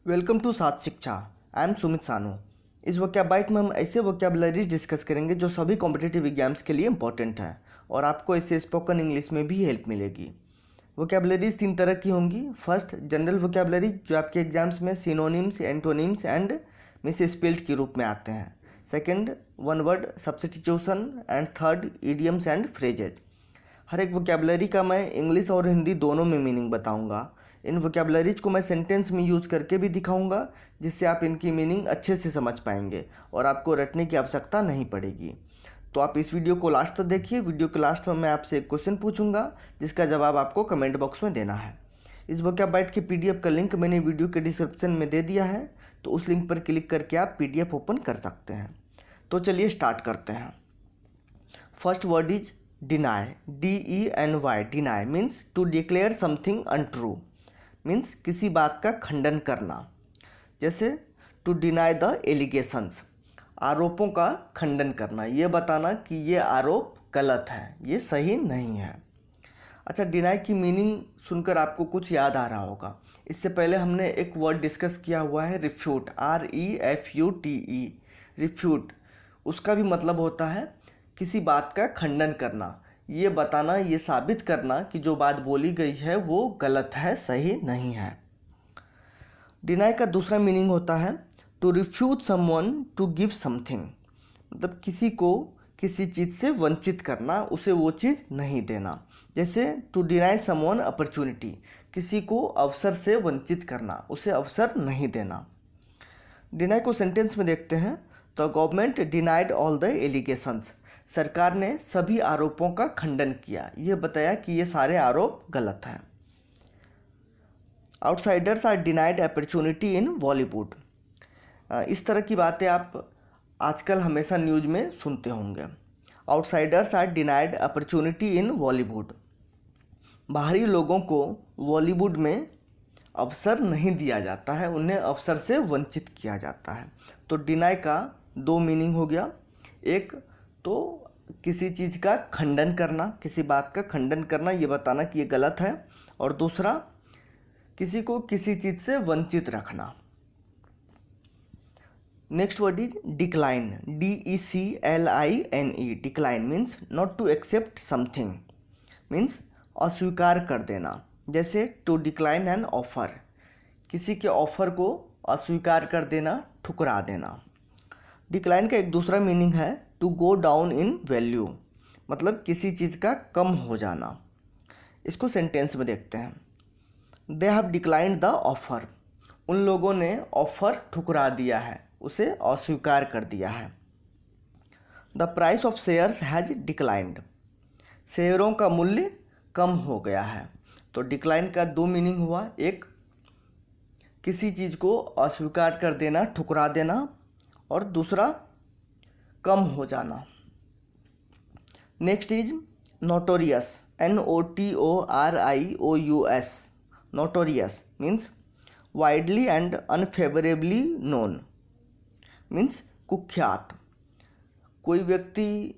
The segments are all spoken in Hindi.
वेलकम टू साथ शिक्षा। आई एम सुमित सानू। इस वोकैबाइट में हम ऐसे वोकैबुलरीज डिस्कस करेंगे जो सभी कॉम्पिटिटिव एग्जाम्स के लिए इंपॉर्टेंट है और आपको इससे स्पोकन इंग्लिश में भी हेल्प मिलेगी। वोकैबुलरीज 3 तरह की होंगी। फर्स्ट, जनरल वोकैबुलरीज जो आपके एग्जाम्स में सिनोनिम्स, एंटोनिम्स एंड मिसस्पेल्ड के रूप में आते हैं। Second, one word substitution and third, idioms and phrases. हर एक वोकैबुलरी का मैं इंग्लिश और हिंदी दोनों में मीनिंग बताऊंगा। इन वोकैबुलरीज को मैं सेंटेंस में यूज़ करके भी दिखाऊंगा जिससे आप इनकी मीनिंग अच्छे से समझ पाएंगे और आपको रटने की आवश्यकता नहीं पड़ेगी। तो आप इस वीडियो को लास्ट तक देखिए। वीडियो के लास्ट में मैं आपसे एक क्वेश्चन पूछूंगा जिसका जवाब आपको कमेंट बॉक्स में देना है। इस वोकैबाइट की PDF का लिंक मैंने वीडियो के डिस्क्रिप्शन में दे दिया है, तो उस लिंक पर क्लिक करके आप PDF ओपन कर सकते हैं। तो चलिए स्टार्ट करते हैं। First word is deny. DENY। Deny means to declare something untrue, means किसी बात का खंडन करना। जैसे टू डिनाई द एलिगेशंस, आरोपों का खंडन करना, ये बताना कि ये आरोप गलत है, ये सही नहीं है। अच्छा, डिनाई की मीनिंग सुनकर आपको कुछ याद आ रहा होगा। इससे पहले हमने एक वर्ड डिस्कस किया हुआ है रिफ्यूट, REFUTE। रिफ्यूट, उसका भी मतलब होता है किसी बात का खंडन करना, ये बताना, ये साबित करना कि जो बात बोली गई है वो गलत है, सही नहीं है। डिनाई का दूसरा मीनिंग होता है to refuse someone to give something, मतलब किसी को किसी चीज़ से वंचित करना, उसे वो चीज़ नहीं देना। जैसे टू डिनाई समवन अपॉर्चुनिटी, किसी को अवसर से वंचित करना, उसे अवसर नहीं देना। डिनाई को सेंटेंस में देखते हैं तो government denied all the allegations, सरकार ने सभी आरोपों का खंडन किया, ये बताया कि ये सारे आरोप गलत हैं। Outsiders are denied opportunity in Bollywood. इस तरह की बातें आप आजकल हमेशा न्यूज़ में सुनते होंगे। Outsiders are denied opportunity in Bollywood, बाहरी लोगों को बॉलीवुड में अवसर नहीं दिया जाता है, उन्हें अवसर से वंचित किया जाता है। तो डिनाई का 2 मीनिंग हो गया। एक तो किसी चीज़ का खंडन करना, किसी बात का खंडन करना, ये बताना कि ये गलत है, और दूसरा किसी को किसी चीज़ से वंचित रखना। Next word is decline. DECLINE। Decline means not to accept something, means अस्वीकार कर देना। जैसे टू डिक्लाइन एन ऑफर, किसी के ऑफर को अस्वीकार कर देना, ठुकरा देना। डिक्लाइन का एक दूसरा मीनिंग है to go down in value, मतलब किसी चीज़ का कम हो जाना। इसको सेंटेंस में देखते हैं। They have declined the offer, उन लोगों ने ऑफर ठुकरा दिया है, उसे अस्वीकार कर दिया है। The price of shares has declined, शेयरों का मूल्य कम हो गया है। तो डिक्लाइन का 2 मीनिंग हुआ। एक, किसी चीज़ को अस्वीकार कर देना, ठुकरा देना, और दूसरा कम हो जाना। Next is notorious. NOTORIOUS। Notorious means widely and unfavourably known, means कुख्यात। कोई व्यक्ति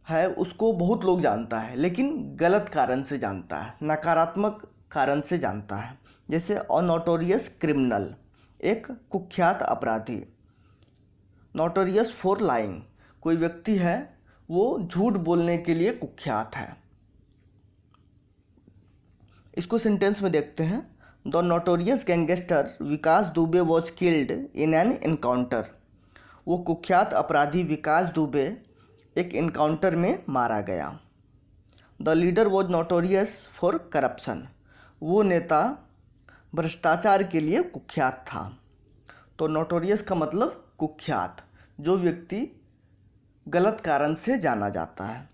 है, उसको बहुत लोग जानता है लेकिन गलत कारण से जानता है, नकारात्मक कारण से जानता है। जैसे अ नोटोरियस क्रिमिनल, एक कुख्यात अपराधी। नोटोरियस फॉर लाइंग, कोई व्यक्ति है वो झूठ बोलने के लिए कुख्यात है। इसको सेंटेंस में देखते हैं। The notorious gangster Vikas Dubey was killed in an encounter, वो कुख्यात अपराधी विकास दुबे एक एनकाउंटर में मारा गया। The leader was notorious for corruption, वो नेता भ्रष्टाचार के लिए कुख्यात था। तो नोटोरियस का मतलब कुख्यात, जो व्यक्ति गलत कारण से जाना जाता है।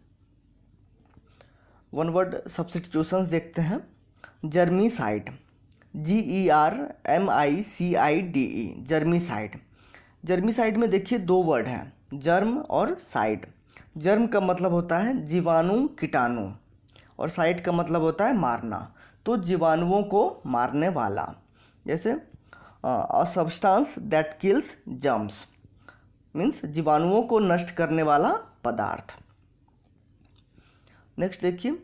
वन वर्ड सब्स्टिट्यूशंस देखते हैं। जर्मीसाइड, GERMICIDE, जर्मीसाइड। जर्मीसाइड में देखिए 2 वर्ड हैं, जर्म और साइड। जर्म का मतलब होता है जीवाणु, कीटाणु, और साइड का मतलब होता है मारना। तो जीवाणुओं को मारने वाला, जैसे a substance that kills germs, means जीवाणुओं को नष्ट करने वाला पदार्थ। नेक्स्ट देखिए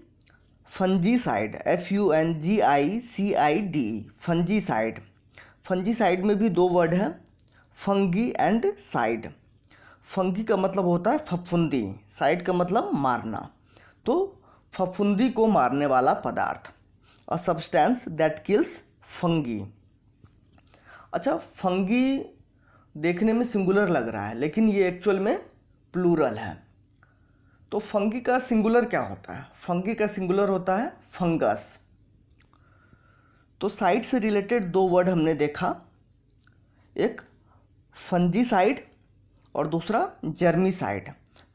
फंजीसाइड, FUNGICIDE, फंजीसाइड। फंजीसाइड में भी दो वर्ड है, फंगी एंड साइड। फंगी का मतलब होता है फफूंदी, साइड का मतलब मारना। तो फफूंदी को मारने वाला पदार्थ, a substance that kills fungi. अच्छा, फंगी देखने में सिंगुलर लग रहा है लेकिन ये एक्चुअल में प्लूरल है। तो फंगी का सिंगुलर क्या होता है? फंगी का सिंगुलर होता है फंगस। तो साइड से रिलेटेड दो वर्ड हमने देखा, एक फंजीसाइड और दूसरा जर्मीसाइड।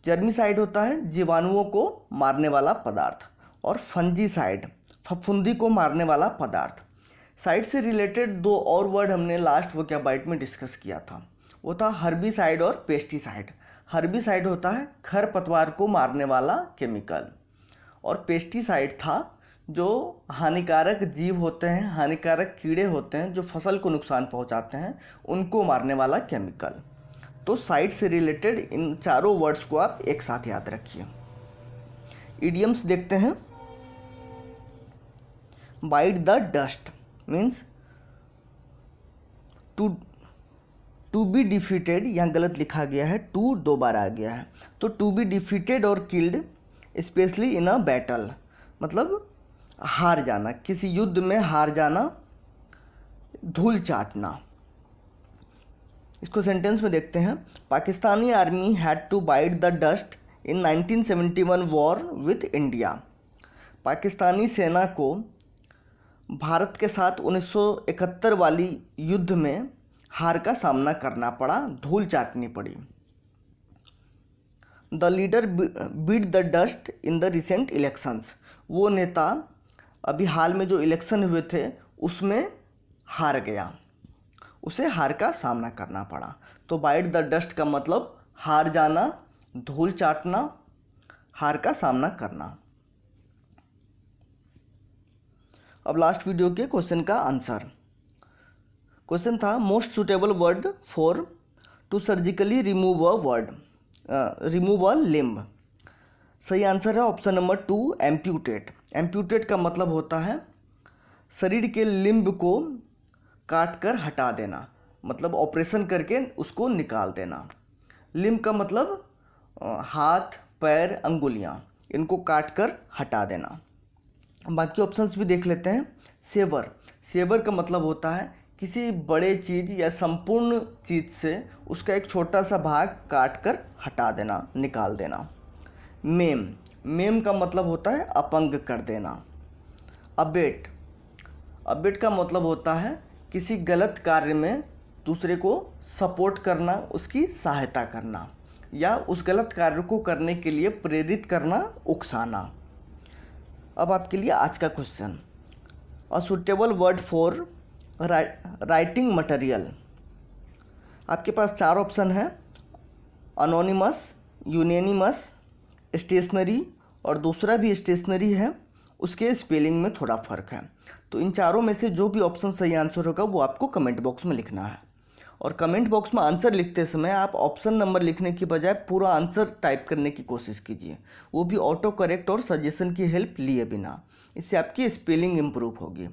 जर्मीसाइड होता है जीवाणुओं को मारने वाला पदार्थ, और फंजीसाइड फफूंदी को मारने वाला पदार्थ। साइड से रिलेटेड दो और वर्ड हमने लास्ट वोकैब्युलरी में डिस्कस किया था, वो था हर्बिसाइड और पेस्टिसाइड। हर्बिसाइड होता है खरपतवार को मारने वाला केमिकल, और पेस्टिसाइड था जो हानिकारक जीव होते हैं, हानिकारक कीड़े होते हैं जो फसल को नुकसान पहुंचाते हैं, उनको मारने वाला केमिकल। तो साइड से रिलेटेड इन चारों वर्ड्स को आप एक साथ याद रखिए। इडियम्स देखते हैं। Bite the dust means to be defeated, यहाँ गलत लिखा गया है, टू दो बार आ गया है। तो टू बी डिफीटेड और killed specially in a battle, मतलब हार जाना, किसी युद्ध में हार जाना, धूल चाटना। इसको सेंटेंस में देखते हैं। Pakistani army had to bite the dust in 1971 war with India. Pakistani सेना को भारत के साथ 1971 वाली युद्ध में हार का सामना करना पड़ा, धूल चाटनी पड़ी। The leader beat the dust in the recent elections. वो नेता अभी हाल में जो इलेक्शन हुए थे उसमें हार गया, उसे हार का सामना करना पड़ा। तो बाइट द डस्ट का मतलब हार जाना, धूल चाटना, हार का सामना करना। अब लास्ट वीडियो के क्वेश्चन का आंसर। क्वेश्चन था most suitable word for to surgically remove a limb. सही आंसर है ऑप्शन नंबर 2, एम्प्यूटेट। एम्प्यूटेट का मतलब होता है शरीर के लिम्ब को काट कर हटा देना, मतलब ऑपरेशन करके उसको निकाल देना। लिम्ब का मतलब हाथ, पैर, अंगुलियां, इनको काट कर हटा देना। बाकी ऑप्शंस भी देख लेते हैं। सेवर। सेवर का मतलब होता है किसी बड़े चीज़ या संपूर्ण चीज़ से उसका एक छोटा सा भाग काट कर हटा देना, निकाल देना। मेम। मेम का मतलब होता है अपंग कर देना। अबेट। अबेट का मतलब होता है किसी गलत कार्य में दूसरे को सपोर्ट करना, उसकी सहायता करना, या उस गलत कार्य को करने के लिए प्रेरित करना, उकसाना। अब आपके लिए आज का question, a suitable word for writing material. आपके पास 4 ऑप्शन है, अनोनिमस, यूनेनिमस, स्टेशनरी और दूसरा भी स्टेशनरी है, उसके स्पेलिंग में थोड़ा फ़र्क है। तो इन चारों में से जो भी ऑप्शन सही आंसर होगा वो आपको कमेंट बॉक्स में लिखना है। और कमेंट बॉक्स में आंसर लिखते समय आप ऑप्शन नंबर लिखने की बजाय पूरा आंसर टाइप करने की कोशिश कीजिए, वो भी ऑटो करेक्ट और सजेशन की हेल्प लिए बिना। इससे आपकी स्पेलिंग इम्प्रूव होगी।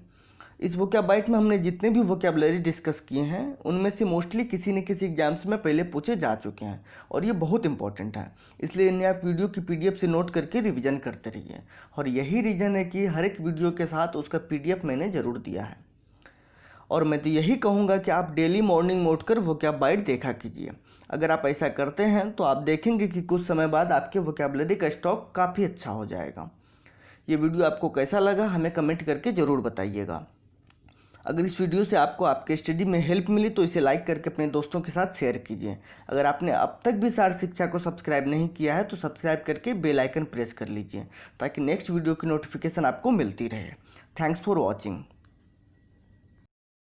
इस वोकैब्युलरी में हमने जितने भी वोकैब्युलरी डिस्कस किए हैं उनमें से मोस्टली किसी न किसी एग्जाम्स में पहले पूछे जा चुके हैं और ये बहुत इंपॉर्टेंट है, इसलिए इन्हें आप वीडियो की PDF से नोट करके रिवीजन करते रहिए। और यही रीज़न है कि हर एक वीडियो के साथ उसका PDF मैंने ज़रूर दिया है। और मैं तो यही कहूँगा कि आप डेली मॉर्निंग में उठकर वोकैब्युलरी देखा कीजिए। अगर आप ऐसा करते हैं तो आप देखेंगे कि कुछ समय बाद आपके वोकैब्युलरी का स्टॉक काफ़ी अच्छा हो जाएगा। ये वीडियो आपको कैसा लगा हमें कमेंट करके ज़रूर बताइएगा। अगर इस वीडियो से आपको आपके स्टडी में हेल्प मिली तो इसे लाइक करके अपने दोस्तों के साथ शेयर कीजिए। अगर आपने अब तक भी सार शिक्षा को सब्सक्राइब नहीं किया है तो सब्सक्राइब करके बेल आइकन प्रेस कर लीजिए ताकि नेक्स्ट वीडियो की नोटिफिकेशन आपको मिलती रहे। Thanks for watching.